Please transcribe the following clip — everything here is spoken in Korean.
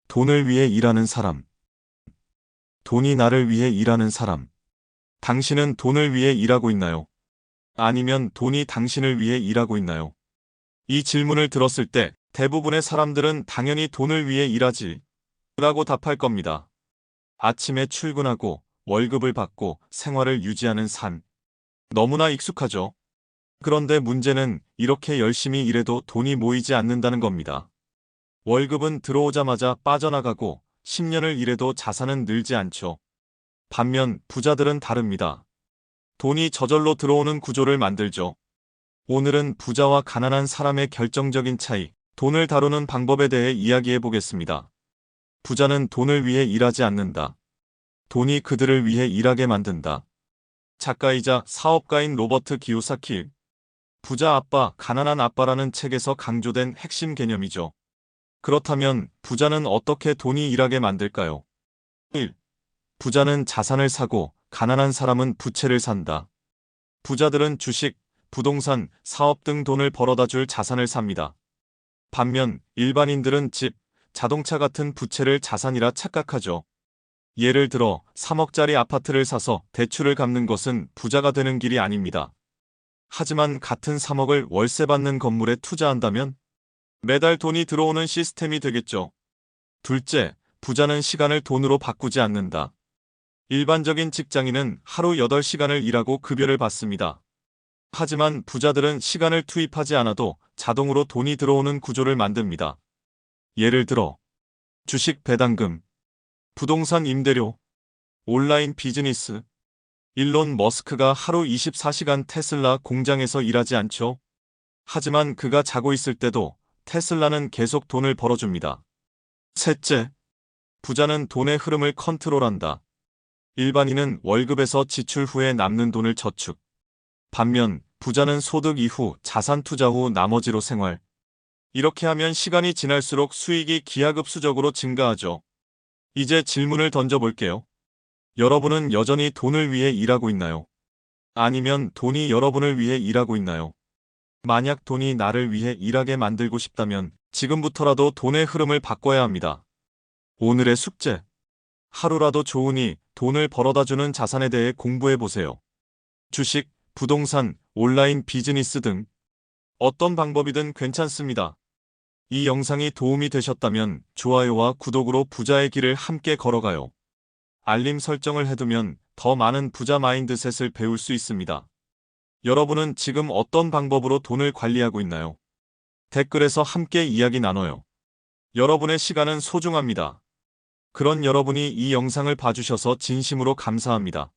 돈을 위해 일하는 사람. 돈이 나를 위해 일하는 사람. 당신은 돈을 위해 일하고 있나요? 아니면 돈이 당신을 위해 일하고 있나요? 이 질문을 들었을 때 대부분의 사람들은 당연히 돈을 위해 일하지 라고 답할 겁니다. 아침에 출근하고 월급을 받고 생활을 유지하는 삶. 너무나 익숙하죠? 그런데 문제는 이렇게 열심히 일해도 돈이 모이지 않는다는 겁니다. 월급은 들어오자마자 빠져나가고 10년을 일해도 자산은 늘지 않죠. 반면 부자들은 다릅니다. 돈이 저절로 들어오는 구조를 만들죠. 오늘은 부자와 가난한 사람의 결정적인 차이, 돈을 다루는 방법에 대해 이야기해 보겠습니다. 부자는 돈을 위해 일하지 않는다. 돈이 그들을 위해 일하게 만든다. 작가이자 사업가인 로버트 기요사키. 부자 아빠, 가난한 아빠라는 책에서 강조된 핵심 개념이죠. 그렇다면 부자는 어떻게 돈이 일하게 만들까요? 1. 부자는 자산을 사고 가난한 사람은 부채를 산다. 부자들은 주식, 부동산, 사업 등 돈을 벌어다 줄 자산을 삽니다. 반면 일반인들은 집, 자동차 같은 부채를 자산이라 착각하죠. 예를 들어 3억짜리 아파트를 사서 대출을 갚는 것은 부자가 되는 길이 아닙니다. 하지만 같은 3억을 월세 받는 건물에 투자한다면 매달 돈이 들어오는 시스템이 되겠죠. 둘째, 부자는 시간을 돈으로 바꾸지 않는다. 일반적인 직장인은 하루 8시간을 일하고 급여를 받습니다. 하지만 부자들은 시간을 투입하지 않아도 자동으로 돈이 들어오는 구조를 만듭니다. 예를 들어 주식 배당금, 부동산 임대료, 온라인 비즈니스. 일론 머스크가 하루 24시간 테슬라 공장에서 일하지 않죠. 하지만 그가 자고 있을 때도 테슬라는 계속 돈을 벌어줍니다. 셋째, 부자는 돈의 흐름을 컨트롤한다. 일반인은 월급에서 지출 후에 남는 돈을 저축. 반면 부자는 소득 이후 자산 투자 후 나머지로 생활. 이렇게 하면 시간이 지날수록 수익이 기하급수적으로 증가하죠. 이제 질문을 던져볼게요. 여러분은 여전히 돈을 위해 일하고 있나요? 아니면 돈이 여러분을 위해 일하고 있나요? 만약 돈이 나를 위해 일하게 만들고 싶다면 지금부터라도 돈의 흐름을 바꿔야 합니다. 오늘의 숙제. 하루라도 좋으니 돈을 벌어다주는 자산에 대해 공부해보세요. 주식, 부동산, 온라인 비즈니스 등 어떤 방법이든 괜찮습니다. 이 영상이 도움이 되셨다면 좋아요와 구독으로 부자의 길을 함께 걸어가요. 알림 설정을 해두면 더 많은 부자 마인드셋을 배울 수 있습니다. 여러분은 지금 어떤 방법으로 돈을 관리하고 있나요? 댓글에서 함께 이야기 나눠요. 여러분의 시간은 소중합니다. 그런 여러분이 이 영상을 봐주셔서 진심으로 감사합니다.